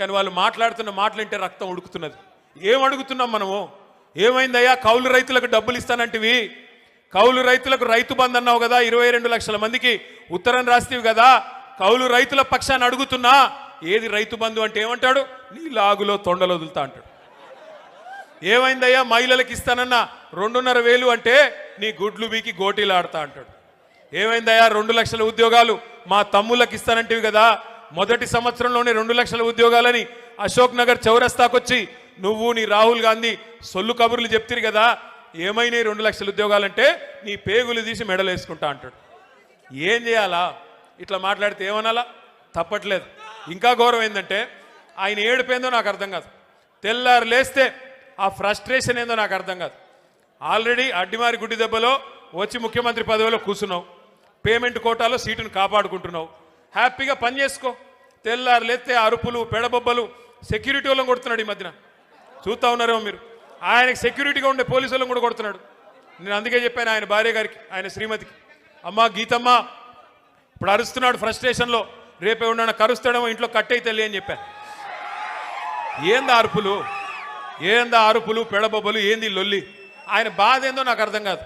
కానీ వాళ్ళు మాట్లాడుతున్న మాటలంటే రక్తం ఉడుకుతున్నది. ఏం అడుగుతున్నాం మనము? ఏమైందయ్యా? కౌలు రైతులకు డబ్బులు ఇస్తానంటివి, కౌలు రైతులకు రైతు బంధు అన్నావు కదా, 22 లక్షల మందికి ఉత్తరం రాస్తేవి కదా, కౌలు రైతుల పక్షాన్ని అడుగుతున్నా, ఏది రైతు బంధు అంటే ఏమంటాడు? నీ లాగులో తొండలు వదులుతా అంటాడు. ఏమైందయ్యా? మహిళలకు ఇస్తానన్న 2,500 అంటే నీ గుడ్లు బీకి గోటీలు ఆడతా అంటాడు. ఏమైందయ్యా? 2 లక్షల ఉద్యోగాలు మా తమ్ముళ్ళకి ఇస్తానంటివి కదా, మొదటి సంవత్సరంలోనే 2 లక్షల ఉద్యోగాలని అశోక్ నగర్ చౌరస్తాకొచ్చి నువ్వు నీ రాహుల్ గాంధీ సొల్లు కబుర్లు చెప్తిరు కదా, ఏమైనాయి 2 లక్షల ఉద్యోగాలంటే నీ పేగులు తీసి మెడలు వేసుకుంటా అంటాడు. ఏం చేయాలా? ఇట్లా మాట్లాడితే ఏమనాలా? తప్పట్లేదు. ఇంకా గౌరవం ఏంటంటే ఆయన ఏడుపేందో నాకు అర్థం కాదు, తెల్లారు లేస్తే ఆ ఫ్రస్ట్రేషన్ ఏందో నాకు అర్థం కాదు. ఆల్రెడీ అడ్డిమారి గుడ్డి దెబ్బలో వచ్చి ముఖ్యమంత్రి పదవిలో కూర్చున్నావు, పేమెంట్ కోటాలో సీటును కాపాడుకుంటున్నావు, హ్యాపీగా పని చేసుకో. తెల్లారు లేస్తే అరుపులు పెడబొబ్బలు, సెక్యూరిటీ వాళ్ళని కొడుతున్నాడు. ఈ మధ్యన చూస్తూ ఉన్నారేమో మీరు, ఆయనకి సెక్యూరిటీగా ఉండే పోలీసు వాళ్ళని కూడా కొడుతున్నాడు. నేను అందుకే చెప్పాను ఆయన భార్య గారికి, ఆయన శ్రీమతికి, అమ్మా గీతమ్మ ఇప్పుడు అరుస్తున్నాడు ఫ్రస్ట్రేషన్లో, రేపే ఉన్న కరుస్తాడేమో, ఇంట్లో కట్టయి తల్లి అని చెప్పాను. ఏందా అరుపులు, ఏందా అరుపులు పెడబొబ్బలు, ఏంది లొల్లి? ఆయన బాధ ఏందో నాకు అర్థం కాదు.